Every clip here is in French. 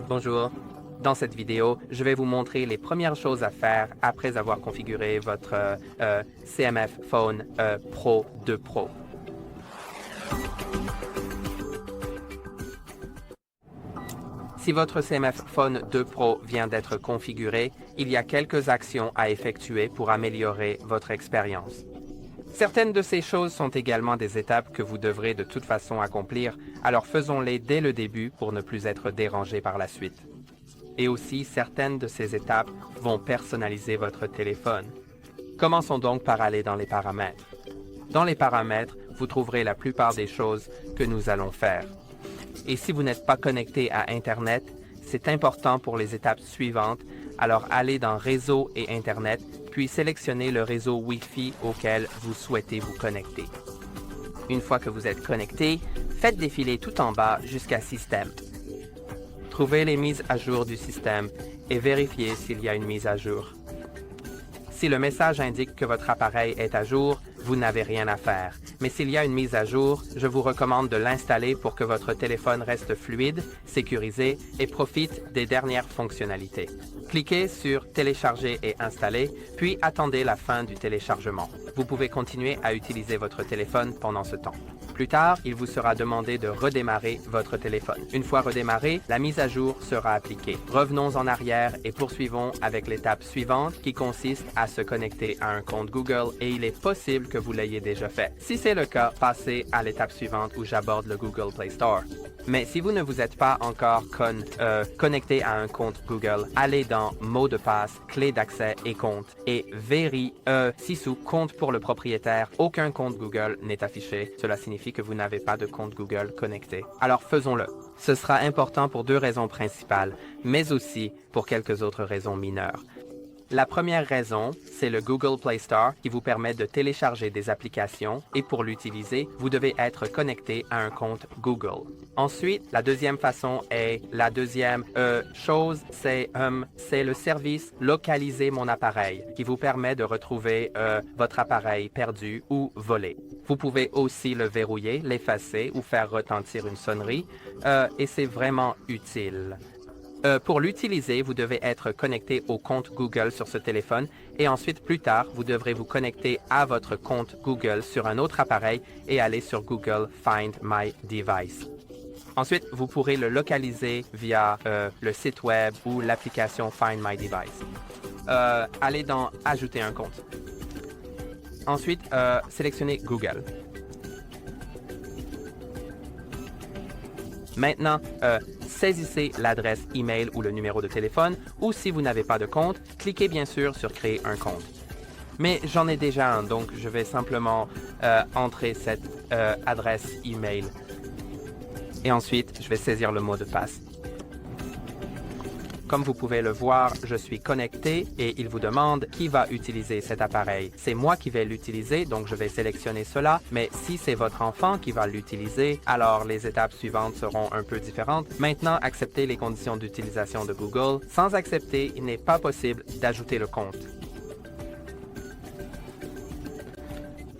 Bonjour. Dans cette vidéo, je vais vous montrer les premières choses à faire après avoir configuré votre CMF Phone Pro 2 Pro. Si votre CMF Phone 2 Pro vient d'être configuré, il y a quelques actions à effectuer pour améliorer votre expérience. Certaines de ces choses sont également des étapes que vous devrez de toute façon accomplir, alors faisons-les dès le début pour ne plus être dérangés par la suite. Et aussi, certaines de ces étapes vont personnaliser votre téléphone. Commençons donc par aller dans les paramètres. Dans les paramètres, vous trouverez la plupart des choses que nous allons faire. Et si vous n'êtes pas connecté à Internet, c'est important pour les étapes suivantes, alors allez dans Réseau et Internet, puis sélectionnez le réseau Wi-Fi auquel vous souhaitez vous connecter. Une fois que vous êtes connecté, faites défiler tout en bas jusqu'à Système. Trouvez les mises à jour du système et vérifiez s'il y a une mise à jour. Si le message indique que votre appareil est à jour, vous n'avez rien à faire. Mais s'il y a une mise à jour, je vous recommande de l'installer pour que votre téléphone reste fluide, sécurisé et profite des dernières fonctionnalités. Cliquez sur « Télécharger et installer », puis attendez la fin du téléchargement. Vous pouvez continuer à utiliser votre téléphone pendant ce temps. Plus tard, il vous sera demandé de redémarrer votre téléphone. Une fois redémarré, la mise à jour sera appliquée. Revenons en arrière et poursuivons avec l'étape suivante qui consiste à se connecter à un compte Google et il est possible que vous l'ayez déjà fait. Si c'est le cas, passez à l'étape suivante où j'aborde le Google Play Store. Mais si vous ne vous êtes pas encore connecté à un compte Google, allez dans Mot de passe, clé d'accès et compte et si sous compte pour le propriétaire, aucun compte Google n'est affiché. Cela signifie que vous n'avez pas de compte Google connecté. Alors faisons-le. Ce sera important pour deux raisons principales, mais aussi pour quelques autres raisons mineures. La première raison, c'est le Google Play Store qui vous permet de télécharger des applications et pour l'utiliser, vous devez être connecté à un compte Google. Ensuite, la deuxième chose, c'est le service Localiser mon appareil qui vous permet de retrouver votre appareil perdu ou volé. Vous pouvez aussi le verrouiller, l'effacer ou faire retentir une sonnerie et c'est vraiment utile. Pour l'utiliser, vous devez être connecté au compte Google sur ce téléphone et ensuite, plus tard, vous devrez vous connecter à votre compte Google sur un autre appareil et aller sur Google Find My Device. Ensuite, vous pourrez le localiser via le site web ou l'application Find My Device. Allez dans Ajouter un compte. Ensuite, sélectionnez Google. Maintenant, saisissez l'adresse email ou le numéro de téléphone ou si vous n'avez pas de compte, cliquez bien sûr sur Créer un compte. Mais j'en ai déjà un, donc je vais simplement entrer cette adresse email. Et ensuite, je vais saisir le mot de passe. Comme vous pouvez le voir, je suis connecté et il vous demande qui va utiliser cet appareil. C'est moi qui vais l'utiliser, donc je vais sélectionner cela, mais si c'est votre enfant qui va l'utiliser, alors les étapes suivantes seront un peu différentes. Maintenant, acceptez les conditions d'utilisation de Google. Sans accepter, il n'est pas possible d'ajouter le compte.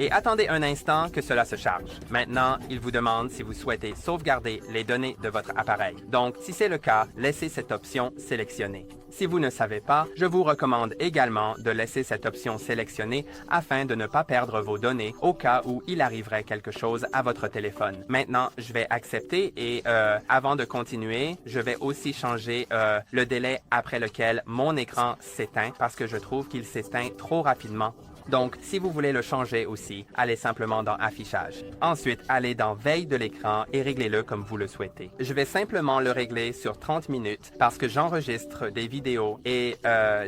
Et attendez un instant que cela se charge. Maintenant, il vous demande si vous souhaitez sauvegarder les données de votre appareil. Donc, si c'est le cas, laissez cette option sélectionnée. Si vous ne savez pas, je vous recommande également de laisser cette option sélectionnée afin de ne pas perdre vos données au cas où il arriverait quelque chose à votre téléphone. Maintenant, je vais accepter et avant de continuer, je vais aussi changer le délai après lequel mon écran s'éteint parce que je trouve qu'il s'éteint trop rapidement. Donc, si vous voulez le changer aussi, allez simplement dans Affichage. Ensuite, allez dans Veille de l'écran et réglez-le comme vous le souhaitez. Je vais simplement le régler sur 30 minutes parce que j'enregistre des vidéos et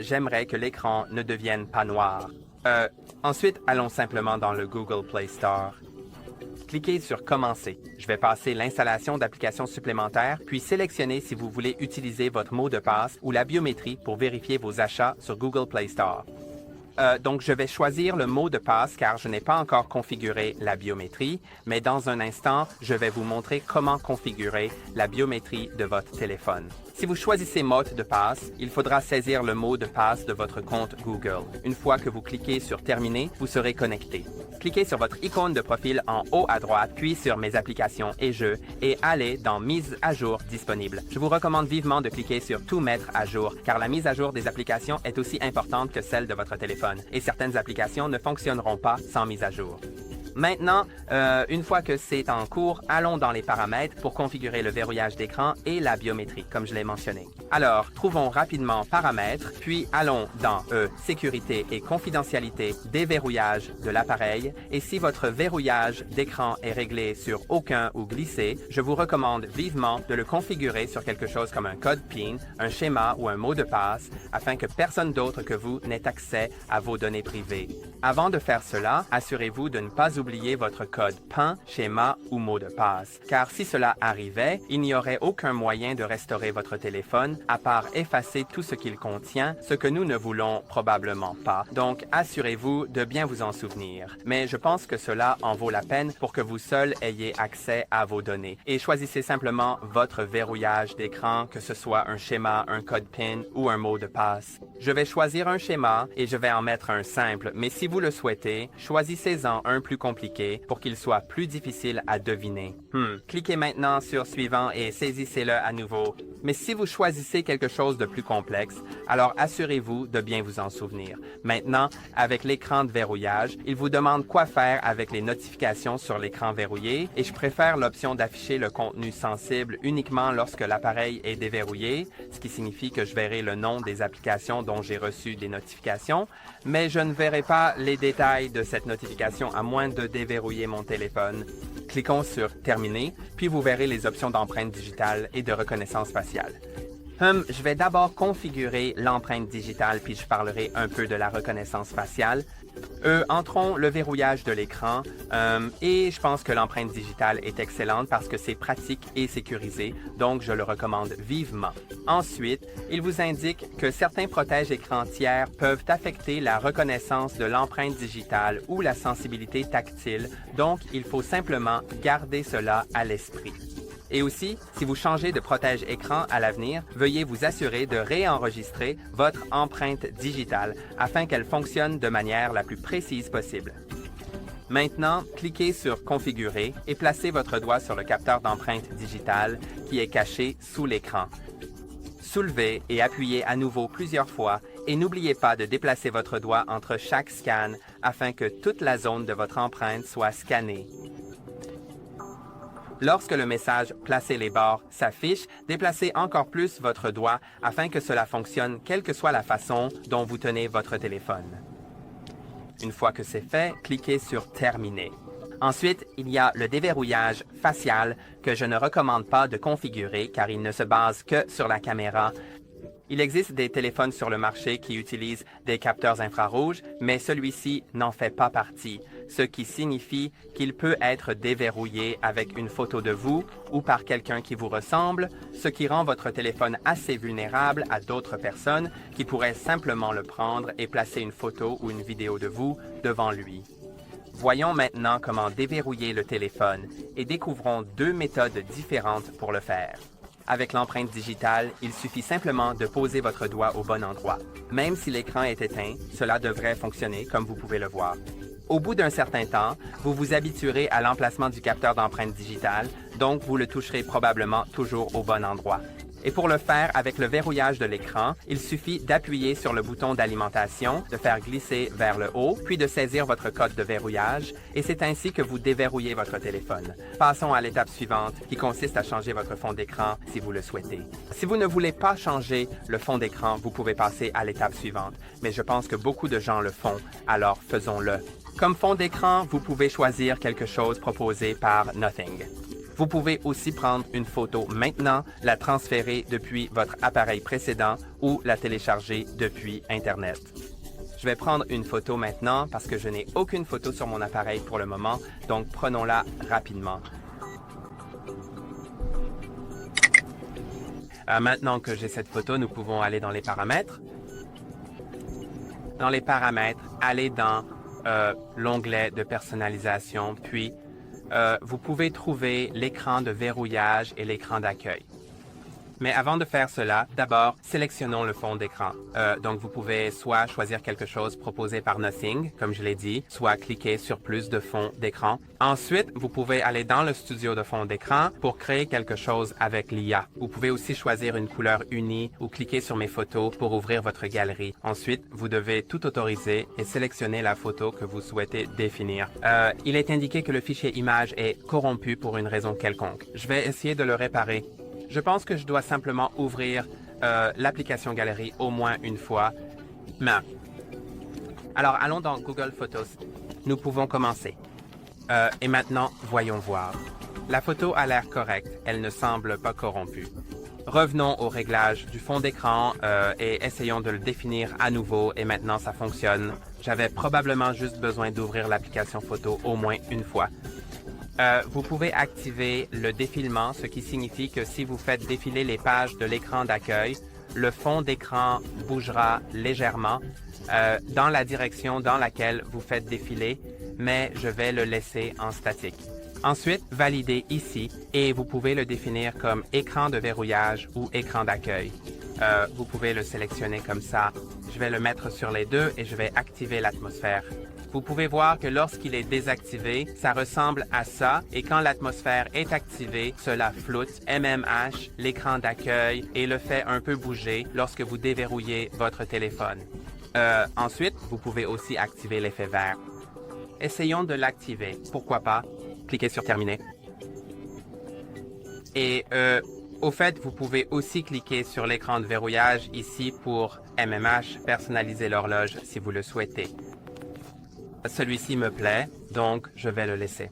j'aimerais que l'écran ne devienne pas noir. Ensuite, allons simplement dans le Google Play Store. Cliquez sur Commencer. Je vais passer l'installation d'applications supplémentaires, puis sélectionnez si vous voulez utiliser votre mot de passe ou la biométrie pour vérifier vos achats sur Google Play Store. Donc, je vais choisir le mot de passe car je n'ai pas encore configuré la biométrie, mais dans un instant, je vais vous montrer comment configurer la biométrie de votre téléphone. Si vous choisissez mot de passe, il faudra saisir le mot de passe de votre compte Google. Une fois que vous cliquez sur Terminer, vous serez connecté. Cliquez sur votre icône de profil en haut à droite, puis sur Mes applications et jeux, et allez dans Mise à jour disponible. Je vous recommande vivement de cliquer sur Tout mettre à jour, car la mise à jour des applications est aussi importante que celle de votre téléphone, et certaines applications ne fonctionneront pas sans mise à jour. Maintenant, une fois que c'est en cours, allons dans les paramètres pour configurer le verrouillage d'écran et la biométrie, comme je l'ai mentionné. Alors, trouvons rapidement Paramètres, puis allons dans Sécurité et confidentialité, déverrouillage de l'appareil. Et si votre verrouillage d'écran est réglé sur Aucun ou Glissé, je vous recommande vivement de le configurer sur quelque chose comme un code PIN, un schéma ou un mot de passe, afin que personne d'autre que vous n'ait accès à vos données privées. Avant de faire cela, assurez-vous de ne pas oublier votre code PIN, schéma ou mot de passe, car si cela arrivait, il n'y aurait aucun moyen de restaurer votre téléphone à part effacer tout ce qu'il contient, ce que nous ne voulons probablement pas. Donc, assurez-vous de bien vous en souvenir. Mais je pense que cela en vaut la peine pour que vous seul ayez accès à vos données. Et choisissez simplement votre verrouillage d'écran, que ce soit un schéma, un code PIN ou un mot de passe. Je vais choisir un schéma et je vais en mettre un simple, mais si vous le souhaitez, choisissez-en un plus compliqué pour qu'il soit plus difficile à deviner. Cliquez maintenant sur Suivant et saisissez-le à nouveau. Mais si vous choisissez quelque chose de plus complexe, alors assurez-vous de bien vous en souvenir. Maintenant, avec l'écran de verrouillage, il vous demande quoi faire avec les notifications sur l'écran verrouillé et je préfère l'option d'afficher le contenu sensible uniquement lorsque l'appareil est déverrouillé, ce qui signifie que je verrai le nom des applications dont j'ai reçu des notifications, mais je ne verrai pas les détails de cette notification à moins de déverrouiller mon téléphone. Cliquons sur Terminer, puis vous verrez les options d'empreinte digitale et de reconnaissance faciale. Je vais d'abord configurer l'empreinte digitale, puis je parlerai un peu de la reconnaissance faciale. Entrons le verrouillage de l'écran et je pense que l'empreinte digitale est excellente parce que c'est pratique et sécurisé, donc je le recommande vivement. Ensuite, il vous indique que certains protège-écrans tiers peuvent affecter la reconnaissance de l'empreinte digitale ou la sensibilité tactile, donc il faut simplement garder cela à l'esprit. Et aussi, si vous changez de protège-écran à l'avenir, veuillez vous assurer de réenregistrer votre empreinte digitale afin qu'elle fonctionne de manière la plus précise possible. Maintenant, cliquez sur Configurer et placez votre doigt sur le capteur d'empreinte digitale qui est caché sous l'écran. Soulevez et appuyez à nouveau plusieurs fois et n'oubliez pas de déplacer votre doigt entre chaque scan afin que toute la zone de votre empreinte soit scannée. Lorsque le message « Placez les bords » s'affiche, déplacez encore plus votre doigt afin que cela fonctionne quelle que soit la façon dont vous tenez votre téléphone. Une fois que c'est fait, cliquez sur « Terminer ». Ensuite, il y a le déverrouillage facial que je ne recommande pas de configurer car il ne se base que sur la caméra. Il existe des téléphones sur le marché qui utilisent des capteurs infrarouges, mais celui-ci n'en fait pas partie, ce qui signifie qu'il peut être déverrouillé avec une photo de vous ou par quelqu'un qui vous ressemble, ce qui rend votre téléphone assez vulnérable à d'autres personnes qui pourraient simplement le prendre et placer une photo ou une vidéo de vous devant lui. Voyons maintenant comment déverrouiller le téléphone et découvrons deux méthodes différentes pour le faire. Avec l'empreinte digitale, il suffit simplement de poser votre doigt au bon endroit. Même si l'écran est éteint, cela devrait fonctionner comme vous pouvez le voir. Au bout d'un certain temps, vous vous habituerez à l'emplacement du capteur d'empreinte digitale, donc vous le toucherez probablement toujours au bon endroit. Et pour le faire avec le verrouillage de l'écran, il suffit d'appuyer sur le bouton d'alimentation, de faire glisser vers le haut, puis de saisir votre code de verrouillage, et c'est ainsi que vous déverrouillez votre téléphone. Passons à l'étape suivante, qui consiste à changer votre fond d'écran si vous le souhaitez. Si vous ne voulez pas changer le fond d'écran, vous pouvez passer à l'étape suivante, mais je pense que beaucoup de gens le font, alors faisons-le. Comme fond d'écran, vous pouvez choisir quelque chose proposé par Nothing. Vous pouvez aussi prendre une photo maintenant, la transférer depuis votre appareil précédent ou la télécharger depuis Internet. Je vais prendre une photo maintenant parce que je n'ai aucune photo sur mon appareil pour le moment, donc prenons-la rapidement. Maintenant que j'ai cette photo, nous pouvons aller dans les paramètres. Dans les paramètres, allez dans l'onglet de personnalisation, puis vous pouvez trouver l'écran de verrouillage et l'écran d'accueil. Mais avant de faire cela, d'abord, sélectionnons le fond d'écran. Donc, vous pouvez soit choisir quelque chose proposé par Nothing, comme je l'ai dit, soit cliquer sur plus de fond d'écran. Ensuite, vous pouvez aller dans le studio de fond d'écran pour créer quelque chose avec l'IA. Vous pouvez aussi choisir une couleur unie ou cliquer sur mes photos pour ouvrir votre galerie. Ensuite, vous devez tout autoriser et sélectionner la photo que vous souhaitez définir. Il est indiqué que le fichier image est corrompu pour une raison quelconque. Je vais essayer de le réparer. Je pense que je dois simplement ouvrir l'application Galerie au moins une fois. Mais... Alors, allons dans Google Photos. Nous pouvons commencer. Et maintenant, voyons voir. La photo a l'air correcte. Elle ne semble pas corrompue. Revenons au réglage du fond d'écran et essayons de le définir à nouveau. Et maintenant, ça fonctionne. J'avais probablement juste besoin d'ouvrir l'application photo au moins une fois. Vous pouvez activer le défilement, ce qui signifie que si vous faites défiler les pages de l'écran d'accueil, le fond d'écran bougera légèrement dans la direction dans laquelle vous faites défiler, mais je vais le laisser en statique. Ensuite, validez ici et vous pouvez le définir comme écran de verrouillage ou écran d'accueil. Vous pouvez le sélectionner comme ça. Je vais le mettre sur les deux et je vais activer l'atmosphère. Vous pouvez voir que lorsqu'il est désactivé, ça ressemble à ça et quand l'atmosphère est activée, cela floute, MMH, l'écran d'accueil et le fait un peu bouger lorsque vous déverrouillez votre téléphone. Ensuite, vous pouvez aussi activer l'effet vert. Essayons de l'activer. Pourquoi pas? Cliquez sur Terminer. Et au fait, vous pouvez aussi cliquer sur l'écran de verrouillage ici pour MMH, personnaliser l'horloge si vous le souhaitez. Celui-ci me plaît, donc je vais le laisser.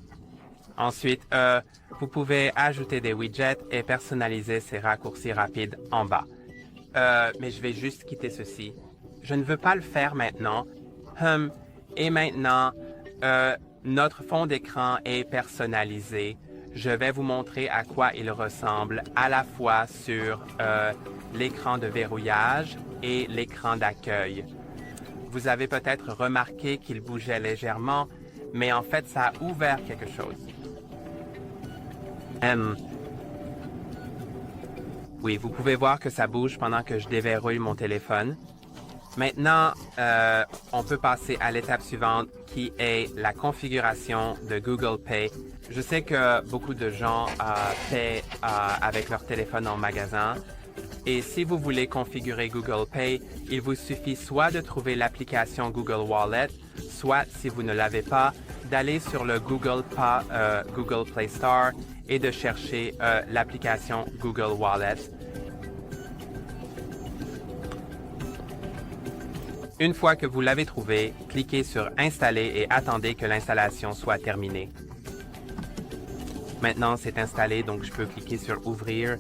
Ensuite, vous pouvez ajouter des widgets et personnaliser ces raccourcis rapides en bas. Mais je vais juste quitter ceci. Je ne veux pas le faire maintenant. Et maintenant, notre fond d'écran est personnalisé. Je vais vous montrer à quoi il ressemble à la fois sur l'écran de verrouillage et l'écran d'accueil. Vous avez peut-être remarqué qu'il bougeait légèrement, mais en fait, ça a ouvert quelque chose. Oui, vous pouvez voir que ça bouge pendant que je déverrouille mon téléphone. Maintenant, on peut passer à l'étape suivante, qui est la configuration de Google Pay. Je sais que beaucoup de gens paient avec leur téléphone en magasin. Et si vous voulez configurer Google Pay, il vous suffit soit de trouver l'application Google Wallet, soit, si vous ne l'avez pas, d'aller sur le Google Play Store et de chercher l'application Google Wallet. Une fois que vous l'avez trouvé, cliquez sur Installer et attendez que l'installation soit terminée. Maintenant, c'est installé, donc je peux cliquer sur Ouvrir.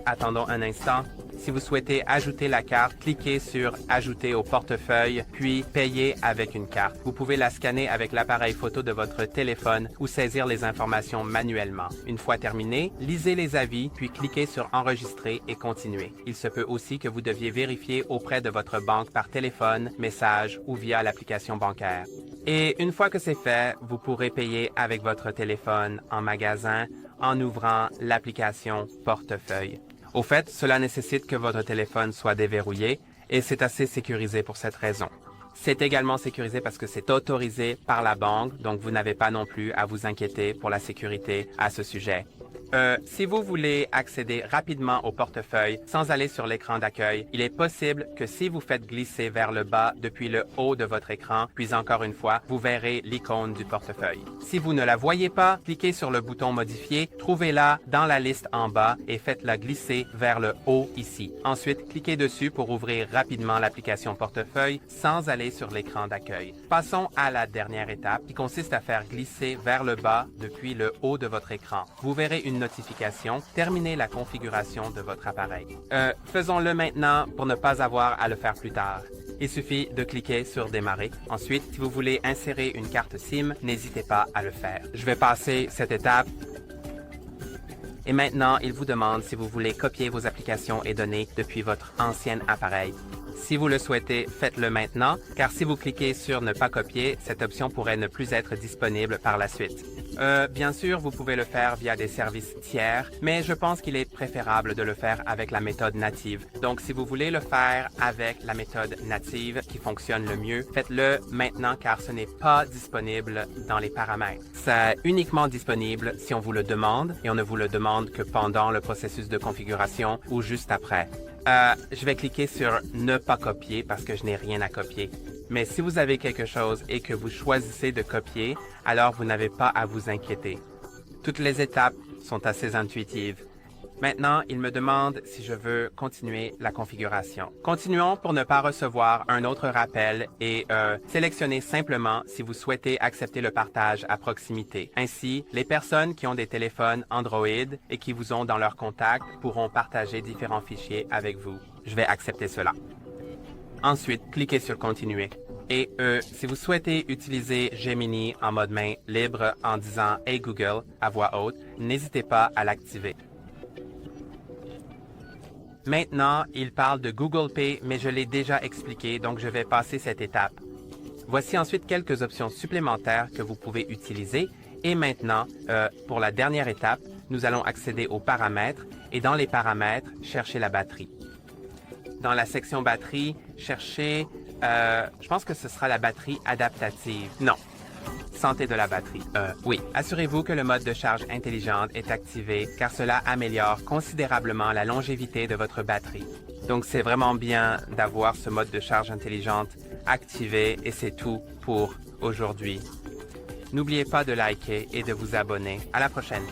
Attendons un instant. Si vous souhaitez ajouter la carte, cliquez sur Ajouter au portefeuille, puis Payer avec une carte. Vous pouvez la scanner avec l'appareil photo de votre téléphone ou saisir les informations manuellement. Une fois terminé, lisez les avis, puis cliquez sur Enregistrer et Continuer. Il se peut aussi que vous deviez vérifier auprès de votre banque par téléphone, message ou via l'application bancaire. Et une fois que c'est fait, vous pourrez payer avec votre téléphone en magasin en ouvrant l'application Portefeuille. Au fait, cela nécessite que votre téléphone soit déverrouillé et c'est assez sécurisé pour cette raison. C'est également sécurisé parce que c'est autorisé par la banque, donc vous n'avez pas non plus à vous inquiéter pour la sécurité à ce sujet. Si vous voulez accéder rapidement au portefeuille sans aller sur l'écran d'accueil, il est possible que si vous faites glisser vers le bas depuis le haut de votre écran, puis encore une fois, vous verrez l'icône du portefeuille. Si vous ne la voyez pas, cliquez sur le bouton Modifier, trouvez-la dans la liste en bas et faites-la glisser vers le haut ici. Ensuite, cliquez dessus pour ouvrir rapidement l'application portefeuille sans aller sur l'écran d'accueil. Passons à la dernière étape qui consiste à faire glisser vers le bas depuis le haut de votre écran. Vous verrez une notification, terminez la configuration de votre appareil. Faisons-le maintenant pour ne pas avoir à le faire plus tard. Il suffit de cliquer sur Démarrer. Ensuite, si vous voulez insérer une carte SIM, n'hésitez pas à le faire. Je vais passer cette étape. Et maintenant, il vous demande si vous voulez copier vos applications et données depuis votre ancien appareil. Si vous le souhaitez, faites-le maintenant, car si vous cliquez sur « Ne pas copier », cette option pourrait ne plus être disponible par la suite. Bien sûr, vous pouvez le faire via des services tiers, mais je pense qu'il est préférable de le faire avec la méthode native. Donc, si vous voulez le faire avec la méthode native qui fonctionne le mieux, faites-le maintenant car ce n'est pas disponible dans les paramètres. C'est uniquement disponible si on vous le demande et on ne vous le demande que pendant le processus de configuration ou juste après. Je vais cliquer sur « Ne pas copier » parce que je n'ai rien à copier. Mais si vous avez quelque chose et que vous choisissez de copier, alors vous n'avez pas à vous inquiéter. Toutes les étapes sont assez intuitives. Maintenant, il me demande si je veux continuer la configuration. Continuons pour ne pas recevoir un autre rappel et sélectionnez simplement si vous souhaitez accepter le partage à proximité. Ainsi, les personnes qui ont des téléphones Android et qui vous ont dans leur contact pourront partager différents fichiers avec vous. Je vais accepter cela. Ensuite, cliquez sur « Continuer ». Et si vous souhaitez utiliser Gemini en mode main libre en disant « Hey Google » à voix haute, n'hésitez pas à l'activer. Maintenant, il parle de Google Pay, mais je l'ai déjà expliqué, donc je vais passer cette étape. Voici ensuite quelques options supplémentaires que vous pouvez utiliser. Et maintenant, pour la dernière étape, nous allons accéder aux paramètres et dans les paramètres, chercher la batterie. Dans la section batterie, cherchez, je pense que ce sera la batterie adaptative. Non. Santé de la batterie. Oui. Assurez-vous que le mode de charge intelligente est activé car cela améliore considérablement la longévité de votre batterie. Donc, c'est vraiment bien d'avoir ce mode de charge intelligente activé et c'est tout pour aujourd'hui. N'oubliez pas de liker et de vous abonner. À la prochaine.